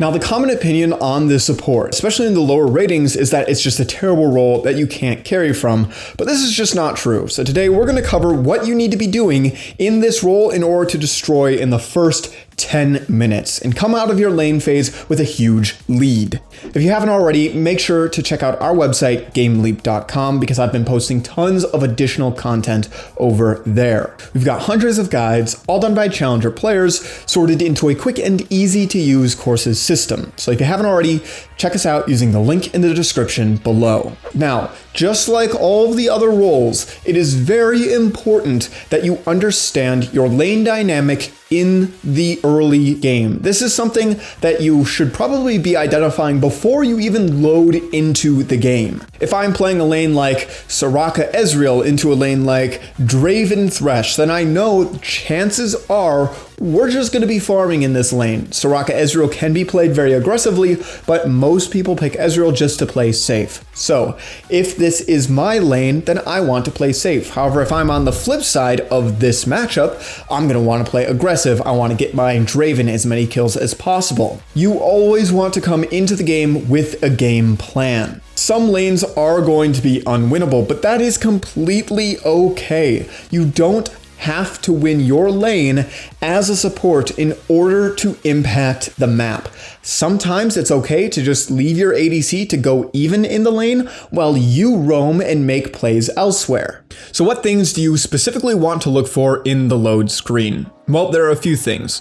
Now, the common opinion on this support, especially in the lower ratings, is that it's just a terrible role that you can't carry from, but this is just not true. So today we're going to cover what you need to be doing in this role in order to destroy in the first 10 minutes and come out of your lane phase with a huge lead. If you haven't already, make sure to check out our website, GameLeap.com, because I've been posting tons of additional content over there. We've got hundreds of guides, all done by challenger players, sorted into a quick and easy to use courses system. So if you haven't already, check us out using the link in the description below. Now, just like all of the other roles, it is very important that you understand your lane dynamic in the early game. This is something that you should probably be identifying before you even load into the game. If I'm playing a lane like Soraka Ezreal into a lane like Draven Thresh, then I know chances are we're just going to be farming in this lane. Soraka Ezreal can be played very aggressively, but most people pick Ezreal just to play safe. So if this is my lane, then I want to play safe. However, if I'm on the flip side of this matchup, I'm going to want to play aggressive. I want to get my Draven as many kills as possible. You always want to come into the game with a game plan. Some lanes are going to be unwinnable, but that is completely okay. You don't have to win your lane as a support in order to impact the map. Sometimes it's okay to just leave your ADC to go even in the lane while you roam and make plays elsewhere. So what things do you specifically want to look for in the load screen? Well, there are a few things.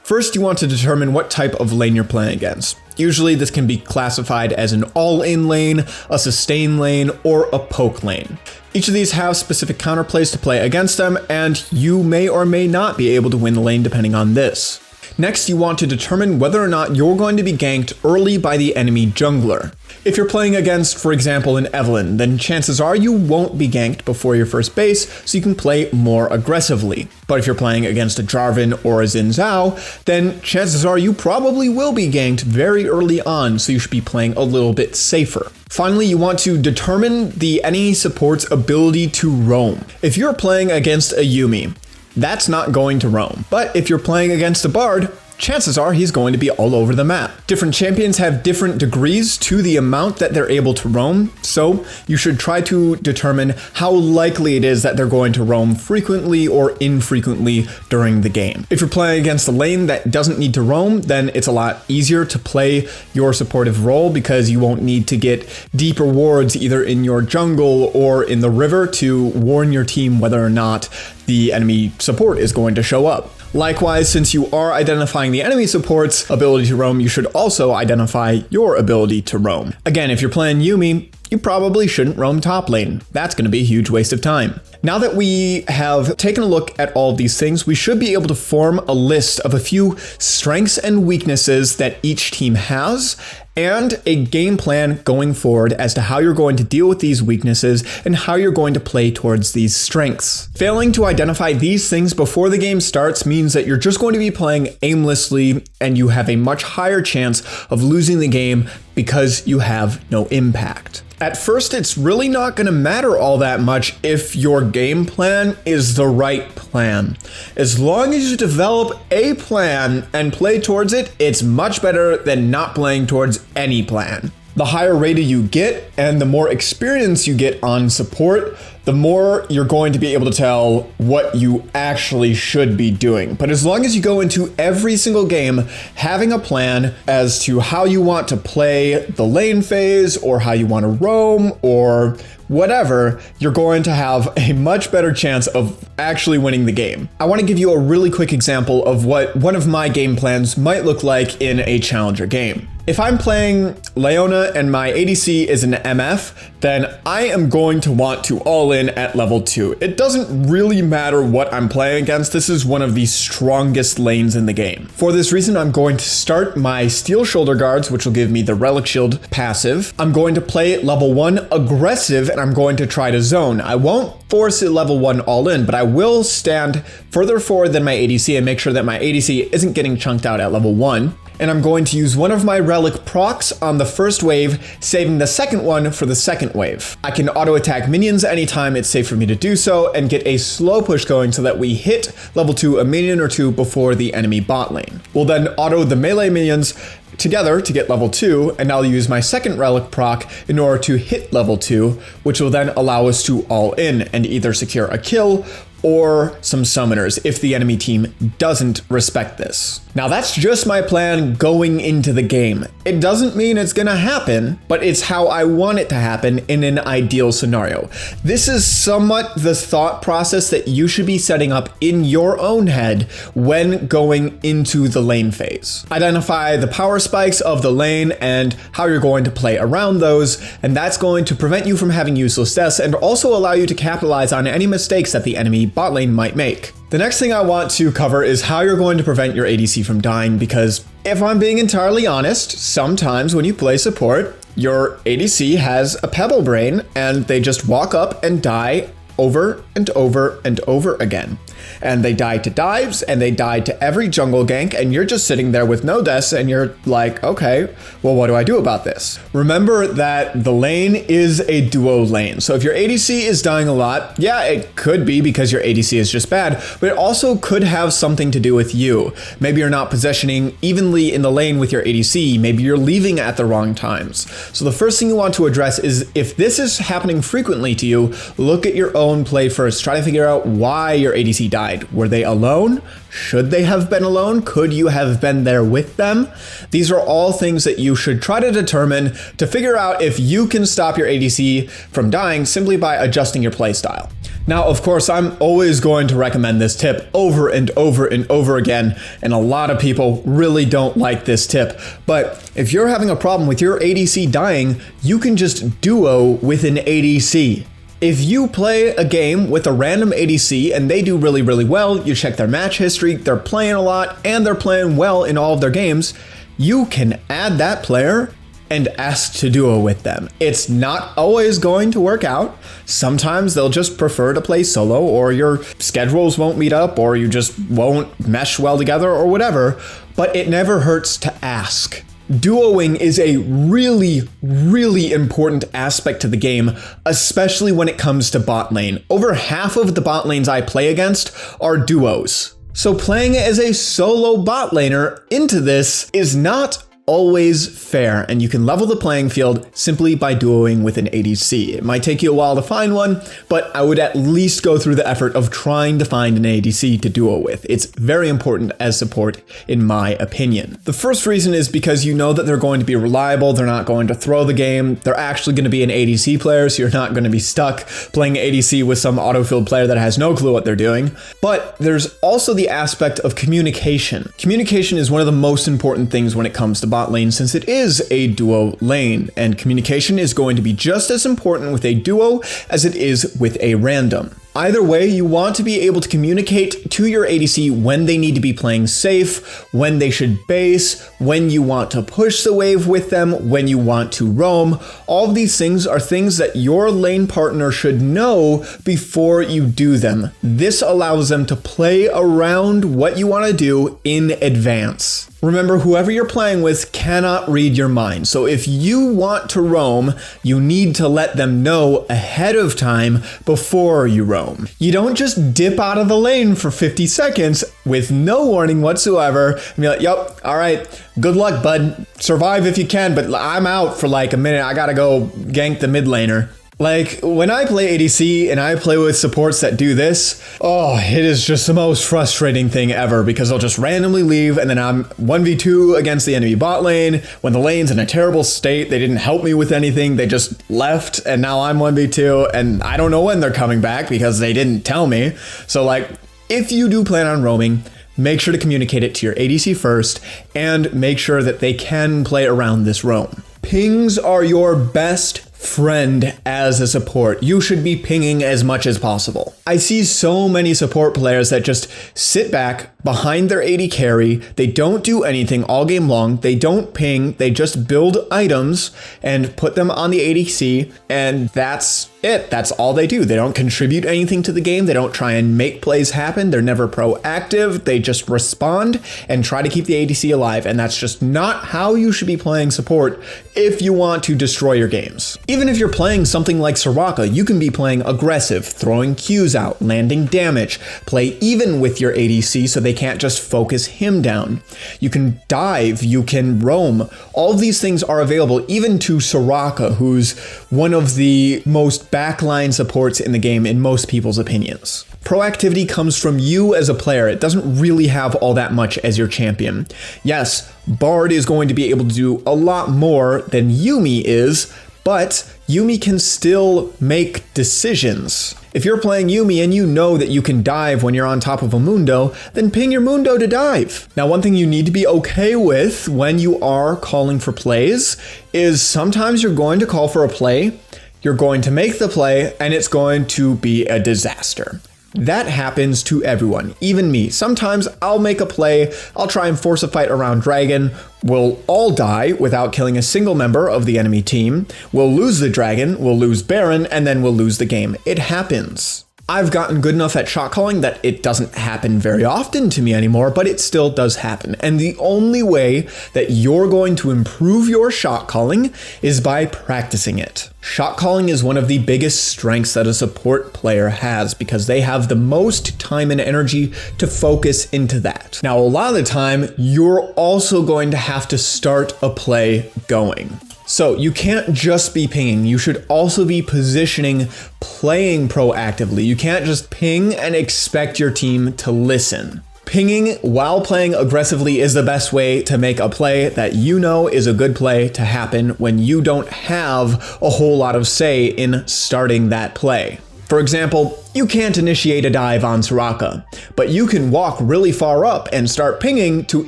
First, you want to determine what type of lane you're playing against. Usually this can be classified as an all-in lane, a sustain lane, or a poke lane. Each of these have specific counterplays to play against them, and you may or may not be able to win the lane depending on this. Next, you want to determine whether or not you're going to be ganked early by the enemy jungler. If you're playing against, for example, an Evelynn, then chances are you won't be ganked before your first base, so you can play more aggressively. But if you're playing against a Jarvan or a Xin Zhao, then chances are you probably will be ganked very early on, so you should be playing a little bit safer. Finally, you want to determine any support's ability to roam. If you're playing against a Yuumi, that's not going to roam. But if you're playing against a Bard, chances are he's going to be all over the map. Different champions have different degrees to the amount that they're able to roam, so you should try to determine how likely it is that they're going to roam frequently or infrequently during the game. If you're playing against a lane that doesn't need to roam, then it's a lot easier to play your supportive role because you won't need to get deeper wards either in your jungle or in the river to warn your team whether or not the enemy support is going to show up. Likewise, since you are identifying the enemy support's ability to roam, you should also identify your ability to roam. Again, if you're playing Yuumi, you probably shouldn't roam top lane. That's going to be a huge waste of time. Now that we have taken a look at all of these things, we should be able to form a list of a few strengths and weaknesses that each team has, and a game plan going forward as to how you're going to deal with these weaknesses and how you're going to play towards these strengths. Failing to identify these things before the game starts means that you're just going to be playing aimlessly and you have a much higher chance of losing the game because you have no impact. At first, it's really not going to matter all that much if your game plan is the right plan. As long as you develop a plan and play towards it, it's much better than not playing towards any plan. The higher rated you get and the more experience you get on support, the more you're going to be able to tell what you actually should be doing. But as long as you go into every single game having a plan as to how you want to play the lane phase or how you want to roam or whatever, you're going to have a much better chance of actually winning the game. I want to give you a really quick example of what one of my game plans might look like in a challenger game. If I'm playing Leona and my ADC is an MF, then I am going to want to all in at level 2. It doesn't really matter what I'm playing against. This is one of the strongest lanes in the game. For this reason, I'm going to start my Steel Shoulder Guards, which will give me the Relic Shield passive. I'm going to play level 1 aggressive, and I'm going to try to zone. I won't force it level 1 all in, but I will stand further forward than my ADC and make sure that my ADC isn't getting chunked out at level 1. And I'm going to use one of my relic procs on the first wave, saving the second one for the second wave. I can auto attack minions anytime it's safe for me to do so and get a slow push going so that we hit level 2 a minion or two before the enemy bot lane. We'll then auto the melee minions together to get level 2, and I'll use my second relic proc in order to hit level 2, which will then allow us to all in and either secure a kill or some summoners if the enemy team doesn't respect this. Now that's just my plan going into the game. It doesn't mean it's gonna happen, but it's how I want it to happen in an ideal scenario. This is somewhat the thought process that you should be setting up in your own head when going into the lane phase. Identify the power spikes of the lane and how you're going to play around those, and that's going to prevent you from having useless deaths and also allow you to capitalize on any mistakes that the enemy bot lane might make. The next thing I want to cover is how you're going to prevent your ADC from dying, because if I'm being entirely honest, sometimes when you play support, your ADC has a pebble brain and they just walk up and die over and over and over again. And they die to dives and they die to every jungle gank, and you're just sitting there with no deaths and you're like, okay, well, what do I do about this? Remember that the lane is a duo lane. So if your ADC is dying a lot, yeah, it could be because your ADC is just bad, but it also could have something to do with you. Maybe you're not positioning evenly in the lane with your ADC. Maybe you're leaving at the wrong times. So the first thing you want to address is, if this is happening frequently to you, look at your own play first. Try to figure out why your ADC died. Were they alone? Should they have been alone? Could you have been there with them? These are all things that you should try to determine to figure out if you can stop your ADC from dying simply by adjusting your playstyle. Now, of course, I'm always going to recommend this tip over and over and over again, and a lot of people really don't like this tip. But if you're having a problem with your ADC dying, you can just duo with an ADC. If you play a game with a random ADC and they do really, really well, you check their match history, they're playing a lot, and they're playing well in all of their games, you can add that player and ask to duo with them. It's not always going to work out. Sometimes they'll just prefer to play solo, or your schedules won't meet up, or you just won't mesh well together, or whatever, but it never hurts to ask. Duoing is a really, really important aspect to the game, especially when it comes to bot lane. Over half of the bot lanes I play against are duos. So playing as a solo bot laner into this is not always fair, and you can level the playing field simply by duoing with an ADC. It might take you a while to find one, but I would at least go through the effort of trying to find an ADC to duo with. It's very important as support, in my opinion. The first reason is because you know that they're going to be reliable, they're not going to throw the game, they're actually going to be an ADC player, so you're not going to be stuck playing ADC with some autofilled player that has no clue what they're doing. But there's also the aspect of communication. Communication is one of the most important things when it comes to bot lane, since it is a duo lane, and communication is going to be just as important with a duo as it is with a random. Either way, you want to be able to communicate to your ADC when they need to be playing safe, when they should base, when you want to push the wave with them, when you want to roam. All of these things are things that your lane partner should know before you do them. This allows them to play around what you want to do in advance. Remember, whoever you're playing with cannot read your mind. So if you want to roam, you need to let them know ahead of time before you roam. You don't just dip out of the lane for 50 seconds with no warning whatsoever and be like, yep, all right, good luck, bud. Survive if you can, but I'm out for like a minute. I gotta go gank the mid laner. Like, when I play ADC and I play with supports that do this, oh, it is just the most frustrating thing ever, because they'll just randomly leave and then I'm 1v2 against the enemy bot lane when the lane's in a terrible state. They didn't help me with anything. They just left and now I'm 1v2 and I don't know when they're coming back because they didn't tell me. So like, if you do plan on roaming, make sure to communicate it to your ADC first and make sure that they can play around this roam. Pings are your best friend as a support. You should be pinging as much as possible. I see so many support players that just sit back behind their AD carry. They don't do anything all game long. They don't ping. They just build items and put them on the ADC, and that's it. That's all they do. They don't contribute anything to the game. They don't try and make plays happen. They're never proactive. They just respond and try to keep the ADC alive, and that's just not how you should be playing support if you want to destroy your games. Even if you're playing something like Soraka, you can be playing aggressive, throwing Qs out, landing damage, play even with your ADC so they can't just focus him down. You can dive, you can roam. All of these things are available even to Soraka, who's one of the most backline supports in the game in most people's opinions. Proactivity comes from you as a player. It doesn't really have all that much as your champion. Yes, Bard is going to be able to do a lot more than Yuumi is, but Yuumi can still make decisions. If you're playing Yuumi and you know that you can dive when you're on top of a Mundo, then ping your Mundo to dive. Now, one thing you need to be okay with when you are calling for plays is sometimes you're going to call for a play, you're going to make the play, and it's going to be a disaster. That happens to everyone, even me. Sometimes I'll make a play, I'll try and force a fight around Dragon, we'll all die without killing a single member of the enemy team, we'll lose the Dragon, we'll lose Baron, and then we'll lose the game. It happens. I've gotten good enough at shot calling that it doesn't happen very often to me anymore, but it still does happen. And the only way that you're going to improve your shot calling is by practicing it. Shot calling is one of the biggest strengths that a support player has because they have the most time and energy to focus into that. Now, a lot of the time, you're also going to have to start a play going. So you can't just be pinging, you should also be positioning, playing proactively. You can't just ping and expect your team to listen. Pinging while playing aggressively is the best way to make a play that you know is a good play to happen when you don't have a whole lot of say in starting that play. For example, you can't initiate a dive on Soraka, but you can walk really far up and start pinging to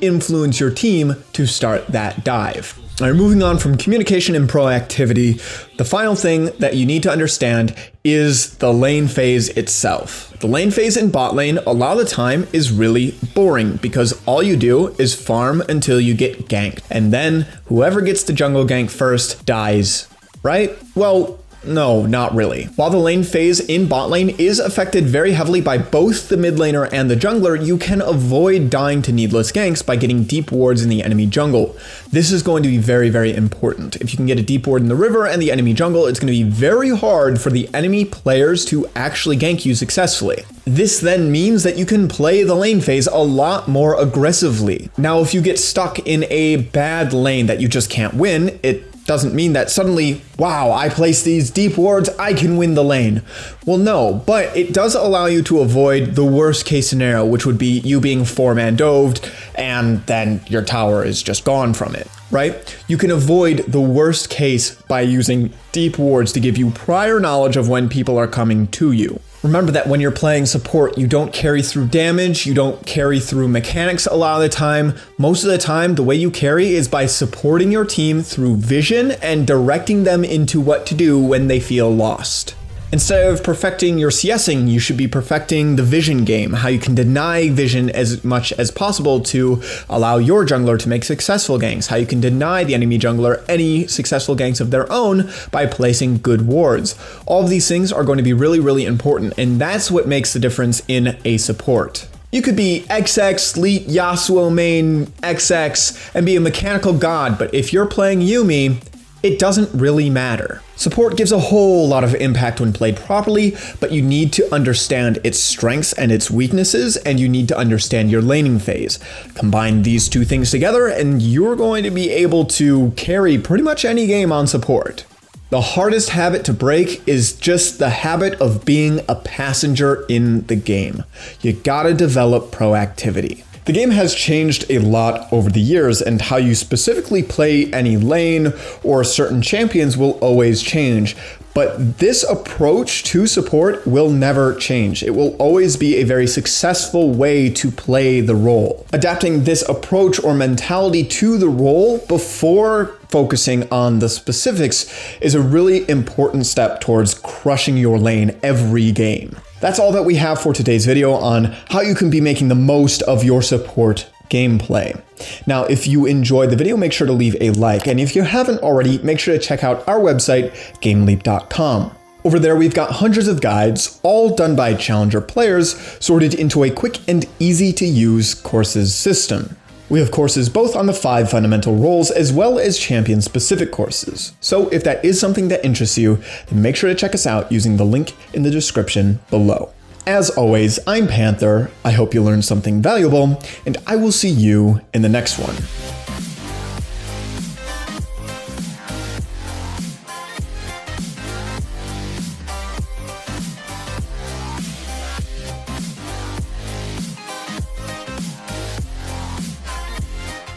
influence your team to start that dive. All right, moving on from communication and proactivity, the final thing that you need to understand is the lane phase itself. The lane phase in bot lane a lot of the time is really boring because all you do is farm until you get ganked, and then whoever gets the jungle gank first dies, right? Well, no, not really. While the lane phase in bot lane is affected very heavily by both the mid laner and the jungler, you can avoid dying to needless ganks by getting deep wards in the enemy jungle. This is going to be very, very important. If you can get a deep ward in the river and the enemy jungle, it's going to be very hard for the enemy players to actually gank you successfully. This then means that you can play the lane phase a lot more aggressively. Now, if you get stuck in a bad lane that you just can't win, it doesn't mean that suddenly, wow, I place these deep wards, I can win the lane. Well, no, but it does allow you to avoid the worst case scenario, which would be you being 4-man doved and then your tower is just gone from it, right? You can avoid the worst case by using deep wards to give you prior knowledge of when people are coming to you. Remember that when you're playing support, you don't carry through damage, you don't carry through mechanics a lot of the time. Most of the time, the way you carry is by supporting your team through vision and directing them into what to do when they feel lost. Instead of perfecting your CSing, you should be perfecting the vision game, how you can deny vision as much as possible to allow your jungler to make successful ganks, how you can deny the enemy jungler any successful ganks of their own by placing good wards. All of these things are going to be really, really important, and that's what makes the difference in a support. You could be XX, Sleet, Yasuo main, XX, and be a mechanical god, but if you're playing Yuumi, it doesn't really matter. Support gives a whole lot of impact when played properly, but you need to understand its strengths and its weaknesses, and you need to understand your laning phase. Combine these two things together, and you're going to be able to carry pretty much any game on support. The hardest habit to break is just the habit of being a passenger in the game. You gotta develop proactivity. The game has changed a lot over the years, and how you specifically play any lane or certain champions will always change. But this approach to support will never change. It will always be a very successful way to play the role. Adapting this approach or mentality to the role before focusing on the specifics is a really important step towards crushing your lane every game. That's all that we have for today's video on how you can be making the most of your support gameplay. Now, if you enjoyed the video, make sure to leave a like. And if you haven't already, make sure to check out our website, GameLeap.com. Over there, we've got hundreds of guides, all done by challenger players, sorted into a quick and easy to use courses system. We have courses both on the 5 fundamental roles as well as champion specific courses. So if that is something that interests you, then make sure to check us out using the link in the description below. As always, I'm Panther. I hope you learned something valuable, and I will see you in the next one.